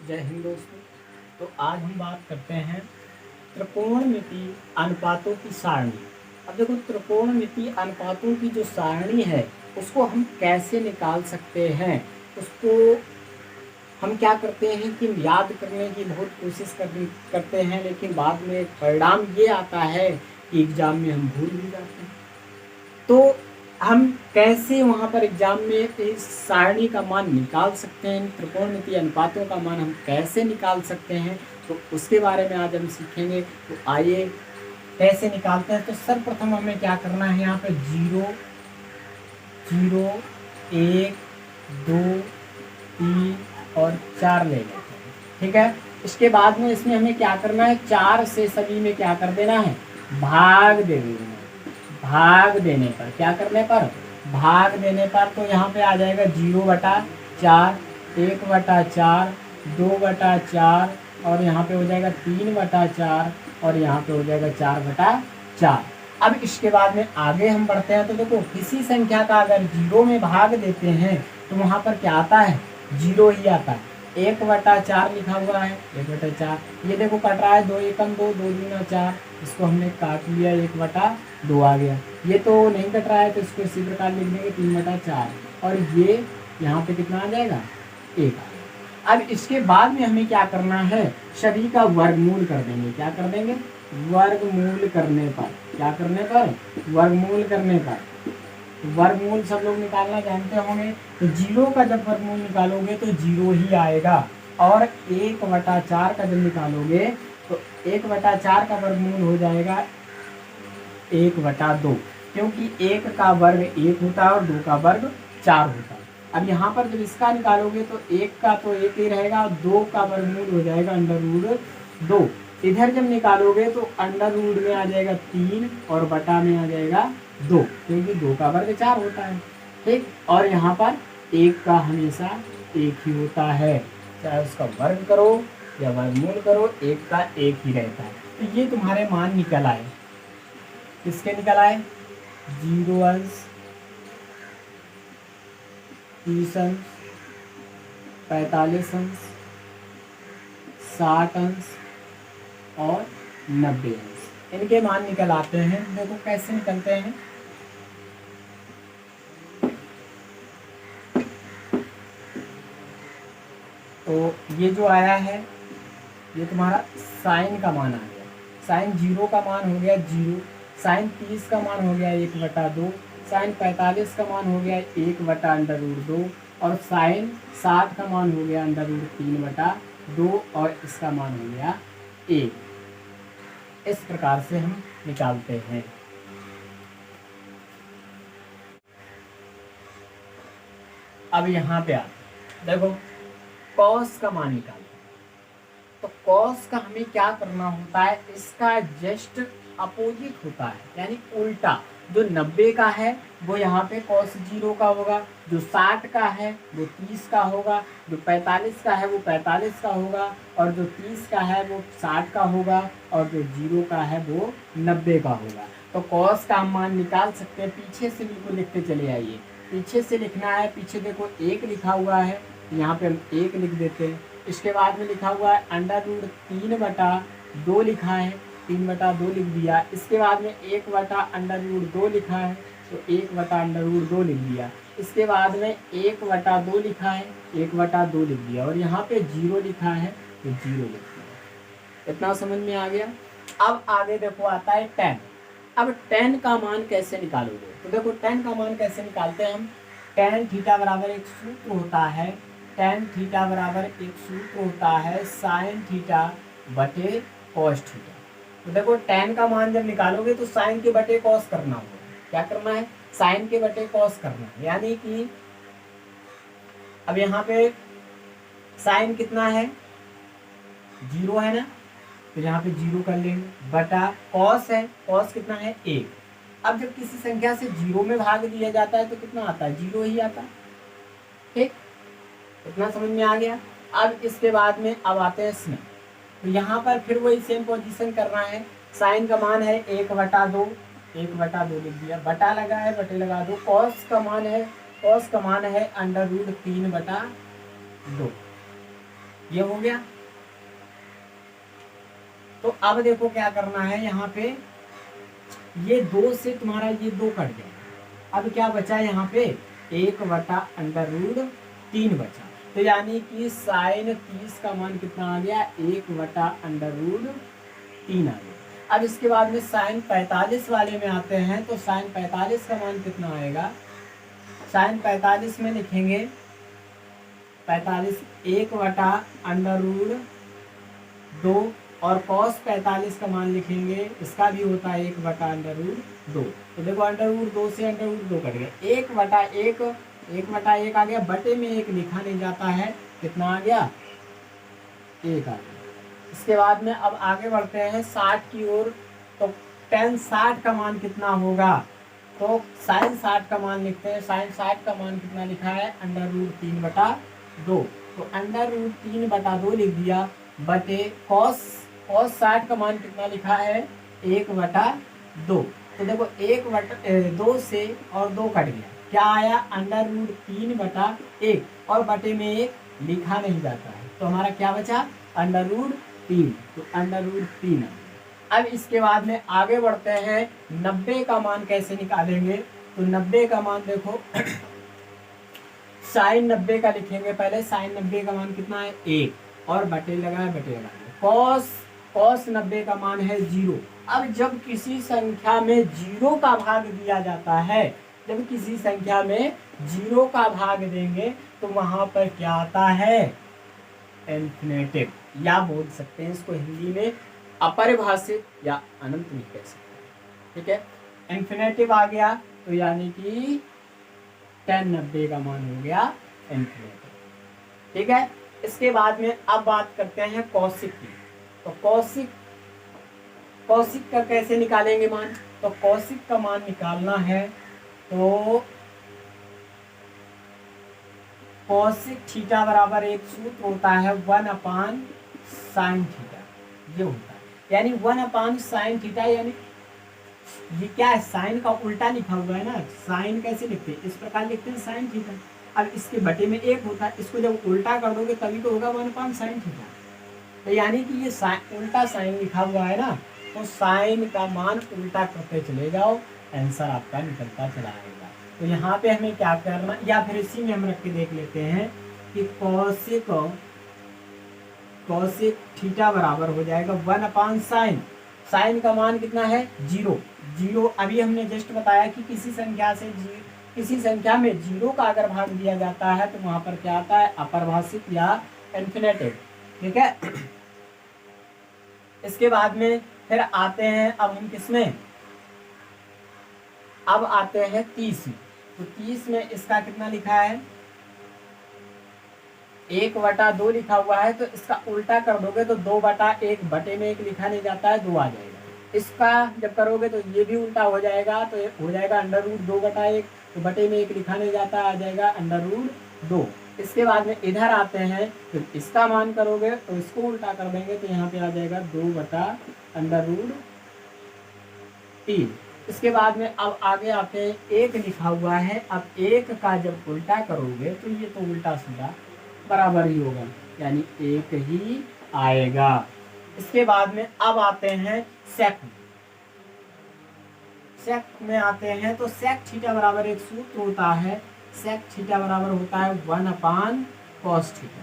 जय हिंद दोस्तों। तो आज हम बात करते हैं त्रिकोणमिति अनुपातों की सारणी। अब देखो, त्रिकोणमिति अनुपातों की जो सारणी है उसको हम कैसे निकाल सकते हैं। उसको हम क्या करते हैं कि याद करने की बहुत कोशिश करते हैं, लेकिन बाद में परिणाम ये आता है कि एग्जाम में हम भूल भी जाते हैं। तो हम कैसे वहाँ पर एग्जाम में इस सारणी का मान निकाल सकते हैं, त्रिकोणमितीय अनुपातों का मान हम कैसे निकाल सकते हैं, तो उसके बारे में आज हम सीखेंगे। तो आइए कैसे निकालते हैं। तो सर्वप्रथम हमें क्या करना है, यहाँ पे 0, 0, 1, 2, 3 और 4 ले लेते हैं। ठीक है। इसके बाद में इसमें हमें क्या करना है, 4 से सभी में क्या कर देना है, भाग दे देना है। भाग देने पर क्या करने पर, भाग देने पर तो यहाँ पे आ जाएगा 0/4, 1/4, 2/4 और यहाँ पे हो जाएगा 3/4 और यहाँ पे हो जाएगा 4/4। अब इसके बाद में आगे हम बढ़ते हैं। तो देखो, किसी संख्या का अगर 0 में भाग देते हैं तो वहाँ पर क्या आता है, 0 ही आता है। 1/4 लिखा हुआ है, 1/4 ये देखो कट रहा है, 2 एकम 2, 2 दूना 4, इसको हमने काट लिया, 1/2 आ गया। ये तो नहीं कट रहा है तो इसको इसी प्रकार लिख देंगे 3/4 और ये यहाँ पे कितना आ जाएगा, 1 आ गया। अब इसके बाद में हमें क्या करना है, सभी का वर्गमूल कर देंगे। क्या कर देंगे, वर्गमूल करने पर, क्या करने पर, वर्गमूल करने पर। वर्गमूल सब लोग निकालना जानते होंगे। तो 0 का जब वर्गमूल निकालोगे तो 0 ही आएगा और 1/4 का जब निकालोगे तो 1/4 का वर्गमूल हो जाएगा 1/2, क्योंकि 1 का वर्ग 1 होता है और 2 का वर्ग 4 होता है। अब यहाँ पर जब इसका निकालोगे तो 1 का तो 1 ही रहेगा और 2 का वर्गमूल हो जाएगा √2। इधर जब निकालोगे तो √, में आ जाएगा 3 और बटा में आ जाएगा 2, क्योंकि 2 का वर्ग 4 होता है। ठीक। और यहाँ पर 1 का हमेशा 1 ही होता है, चाहे उसका वर्ग करो या वर्गमूल करो, 1 का 1 ही रहता है। तो ये तुम्हारे मान निकल आए। किसके निकल आए, 0 अंश, 30 अंश, 45 अंश, 60 अंश और 90 अंश। इनके मान निकल आते हैं। देखो कैसे निकलते हैं। तो ये जो आया है ये तुम्हारा साइन का मान आ गया। साइन 0 का मान हो गया 0, साइन 30 का मान हो गया 1/2, साइन 45 का मान हो गया 1/√2 और साइन 60 का मान हो गया √3/2 और इसका मान हो गया 1। इस प्रकार से हम निकालते हैं। अब यहाँ पे आते, देखो कॉस का मान निकालते हैं। तो कॉस का हमें क्या करना होता है, इसका जस्ट अपोजिट होता है, यानी उल्टा। जो 90 का है वो यहाँ पे cos 0 का होगा, जो 60 का है वो 30 का होगा, जो 45 का है वो 45 का होगा और जो 30 का है वो 60 का होगा और जो 0 का है वो 90 का होगा। तो cos का हम मान निकाल सकते हैं। पीछे से बिल्कुल लिखते चले आइए। पीछे से लिखना है, पीछे देखो 1 लिखा हुआ है, यहाँ पे हम 1 लिख देते हैं। इसके बाद में लिखा हुआ है √3/2 लिखा है, 3/2 लिख दिया। इसके बाद में 1/√2 लिखा है तो 1/√2 लिख दिया। इसके बाद में 1/2 लिखा है, 1/2 लिख दिया और यहाँ पे 0 लिखा है तो 0 लिख दिया। इतना समझ में आ गया। अब आगे देखो आता है tan। अब tan का मान कैसे निकालोगे, तो देखो tan का मान कैसे निकालते हैं हम। tan थीटा बराबर एक सूत्र होता है, tan थीटा बराबर एक सूत्र होता है साइन थीटा बटे कॉस थीटा। तो देखो tan का मान जब निकालोगे तो साइन के बटे कॉस करना होगा। क्या करना है, साइन के बटे कॉस करना है, यानी कि अब यहाँ पे साइन कितना है, 0 है ना, तो यहाँ पे 0 कर लेंगे, बटा कॉस है, कॉस कितना है 1। अब जब किसी संख्या से 0 में भाग दिया जाता है तो कितना आता है, 0 ही आता है। ठीक, इतना समझ में आ गया। अब इसके बाद में अब आते हैं इसमें, तो यहाँ पर फिर वही सेम पोजीशन करना है। साइन का मान है 1/2, 1/2 लिख दिया, बटा लगा है, बटे लगा दो। कॉस का मान है, कॉस का मान है √3/2। ये हो गया। तो अब देखो क्या करना है, यहाँ पे ये 2 से तुम्हारा ये 2 कट गया। अब क्या बचा यहाँ पे, 1/√3 बचा। तो यानी कि साइन 30 का मान कितना आ गया, 1/√3 आ गया। अब इसके बाद में साइन 45 वाले में आते हैं। तो साइन 45 का मान कितना आएगा, साइन 45 में लिखेंगे 45 1/√2, और कॉस 45 का मान लिखेंगे, इसका भी होता है 1/√2। तो देखो √2 से √2 कट गया, 1/1 आ गया, बटे में 1 लिखा नहीं जाता है, कितना आ गया, 1 आ गया। इसके बाद में अब आगे बढ़ते हैं 60 की ओर। तो tan 60 का मान कितना होगा, तो साइन 60 का मान लिखते हैं। साइन 60 का मान कितना लिखा है, √3/2। तो √3/2 लिख दिया, बटे कॉस 60 का मान कितना लिखा है, 1/2। तो देखो 1/2 से और 2 कट गया, क्या आया, √3/1, और बटे में 1 लिखा नहीं जाता है, तो हमारा क्या बचा, √3। तो √3। अब इसके बाद में आगे बढ़ते हैं, 90 का मान कैसे निकालेंगे। तो 90 का मान देखो साइन 90 का लिखेंगे पहले। साइन 90 का मान कितना है, 1, और बटे लगाए, बटे लगाए। कॉस 90 का मान है 0। अब जब किसी संख्या में 0 का भाग दिया जाता है, जब किसी संख्या में 0 का भाग देंगे तो वहां पर क्या आता है, इन्फिनेटिव, या बोल सकते हैं इसको हिंदी में अपरिभाषित या अनंत भी कह सकते हैं। ठीक है, इन्फिनेटिव आ गया, तो यानी कि tan 90 का मान हो गया इन्फिनेटिव। ठीक है, इसके बाद में अब बात करते हैं कौशिक की। तो कौशिक का कैसे निकालेंगे मान। तो कौशिक का मान निकालना है, तो कौशिक थीटा बराबर एक सूत्र होता है 1/sin थीटा, ये होता है, यानी 1/sin थीटा, यानी ये क्या है, साइन का उल्टा लिखा हुआ है ना। साइन कैसे लिखते हैं, इस प्रकार लिखते हैं साइन थीटा। अब इसके बटे में 1 होता है, इसको जब उल्टा कर दोगे तभी तो होगा 1/sin थीटा। तो यानी कि ये उल्टा साइन लिखा हुआ है ना, तो साइन का मान उल्टा करते चले जाओ, आंसर आपका निकलता चला आएगा। तो यहाँ पे हमें क्या करना, या फिर इसी में हम रख के देख लेते हैं कि कौशिक थीटा बराबर हो जाएगा 1/sin। साइन का मान कितना है, 0। अभी हमने जस्ट बताया कि किसी संख्या में 0 का अगर भाग दिया जाता है तो वहां पर क्या आता है, अपरिभाषित या इन्फिनेटिव। ठीक है, इसके बाद में फिर आते हैं, अब हम किसमें, अब आते हैं 30 में। तो 30 में इसका कितना लिखा है, 1/2 लिखा हुआ है, तो इसका उल्टा कर दोगे तो 2/1, बटे में 1 लिखा नहीं जाता है, 2 आ जाएगा। इसका जब करोगे तो ये भी उल्टा हो जाएगा, तो ये हो जाएगा √2/1, तो बटे में 1 लिखा नहीं जाता, आ जाएगा √2। इसके बाद में इधर आते हैं, तो इसका मान करोगे तो इसको उल्टा कर देंगे, तो यहाँ पे आ जाएगा 2/√3। इसके बाद में अब आगे आते हैं, 1 लिखा हुआ है। अब 1 का जब उल्टा करोगे तो ये तो उल्टा सीधा बराबर ही होगा, यानी 1 ही आएगा। इसके बाद में अब आते हैं सेक में आते हैं, तो सेक थीटा बराबर एक सूत्र होता है। सेक थीटा बराबर होता है 1/cos थीटा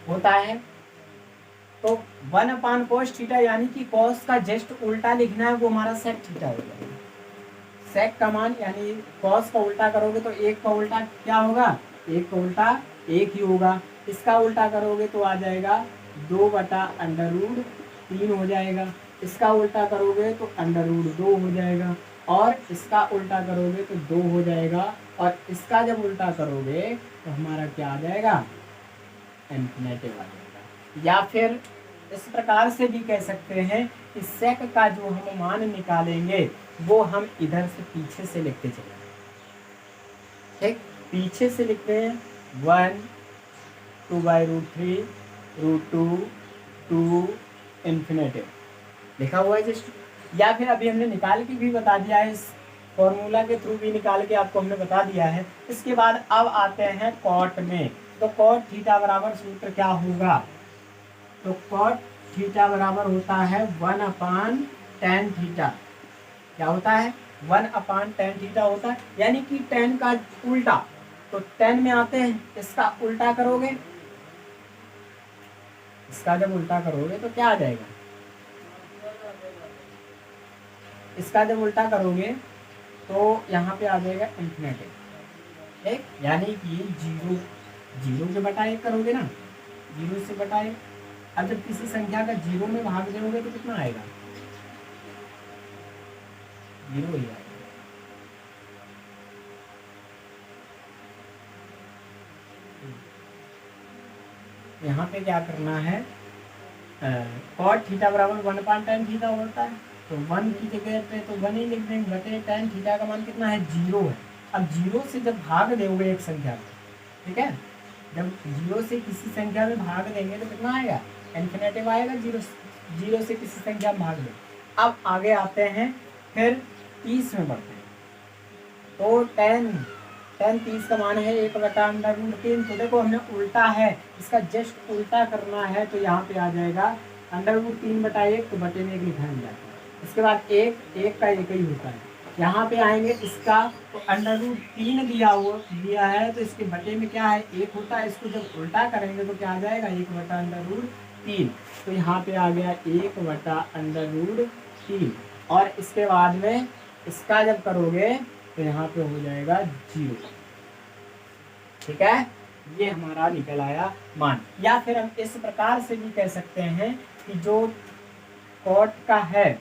होता है। तो 1/cos थीटा, यानी कि cos का जस्ट उल्टा लिखना है, वो हमारा सेक थीटा हो जाएगा। सेक का मान, यानी cos का उल्टा करोगे तो 1 का उल्टा क्या होगा, 1 का उल्टा 1 ही होगा। इसका उल्टा करोगे तो आ जाएगा 2/√3 हो जाएगा। इसका उल्टा करोगे तो √2 हो जाएगा, और इसका उल्टा करोगे तो 2 हो जाएगा, और इसका जब उल्टा करोगे तो हमारा क्या आ जाएगा, इन्फिनेटिव आ जाएगा। या फिर इस प्रकार से भी कह सकते हैं कि सेक का जो हम मान निकालेंगे वो हम इधर से पीछे से लिखते चलेंगे। ठीक, पीछे से लिखते हैं 1 2/√3 √2 2 इन्फिनेटिव लिखा हुआ है जस्ट। या फिर अभी हमने निकाल के भी बता दिया है, इस फॉर्मूला के थ्रू भी निकाल के आपको हमने बता दिया है। इसके बाद अब आते हैं कॉट में। तो कॉट थीटा बराबर सूत्र क्या होगा, तो कॉट थीटा बराबर होता है 1/tan थीटा। क्या होता है? 1/tan थीटा होता है, यानी कि tan का उल्टा। तो tan में आते हैं, इसका उल्टा करोगे, इसका जब उल्टा करोगे तो क्या आ जाएगा? इसका जब उल्टा करोगे तो यहाँ पे आ जाएगा इंफिनिटी, ठीक, यानी कि जीरो, जीरो से बटा एक करोगे ना, जीरो से बटा एक। अब जब किसी संख्या का जीरो में भाग दोगे तो कितना आएगा? जीरो ही आएगा। यहाँ पे क्या करना है, कॉट थीटा बराबर 1/tan थीटा होता है, तो 1 की जगह पे तो 1 ही लिख देंगे, बटे tan थीटा का मान कितना है? जीरो है। अब जीरो से जब भाग दोगे एक संख्या में, ठीक है, जब जीरो से किसी संख्या में भाग देंगे तो कितना आएगा? इन्फिनेटिव आएगा। जीरो से किसी संख्या में भाग देंगे। अब आगे आते हैं, फिर 30 में बढ़ते हैं। तो tan 30 का मान है 1/√3। तो देखो हमने उल्टा है, इसका जस्ट उल्टा करना है, तो यहाँ पे आ जाएगा √3/1, तो बटे में एक लिखा मिल जाता है। इसके बाद एक का एक ही होता है, यहाँ पे आएंगे इसका, तो √3 दिया है, तो इसके बटे में क्या है? एक होता है। इसको जब उल्टा करेंगे तो क्या आ जाएगा? 1/√3। तो यहाँ पे आ गया 1/√3, और इसके बाद में इसका जब करोगे तो यहाँ पे हो जाएगा 0, ठीक है। ये हमारा निकल आया मान। या फिर हम इस प्रकार से भी कह सकते हैं कि जो कॉट का है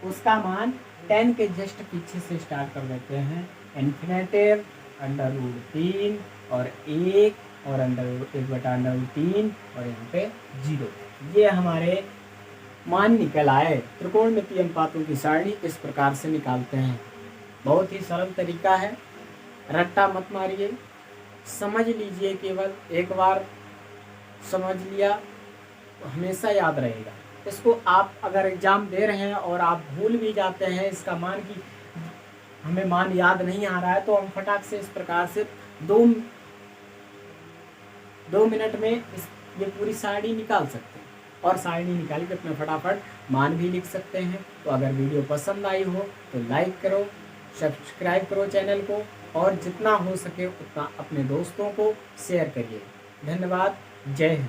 उसका मान 10 के जस्ट पीछे से स्टार्ट कर देते हैं, इन्फिनेटिव, √3 और 1 और 1/√3 और यहाँ पे 0। ये हमारे मान निकल आए। त्रिकोणमितीय अनुपातों की सारणी इस प्रकार से निकालते हैं। बहुत ही सरल तरीका है, रट्टा मत मारिए, समझ लीजिए। केवल एक बार समझ लिया तो हमेशा याद रहेगा। इसको आप अगर एग्जाम दे रहे हैं और आप भूल भी जाते हैं इसका मान, की हमें मान याद नहीं आ रहा है, तो हम फटाक से इस प्रकार से 2 मिनट में ये पूरी सारणी निकाल सकते हैं, और सारणी निकाल के अपने फटाफट मान भी लिख सकते हैं। तो अगर वीडियो पसंद आई हो तो लाइक करो, सब्सक्राइब करो चैनल को, और जितना हो सके उतना अपने दोस्तों को शेयर करिए। धन्यवाद। जय हिंद।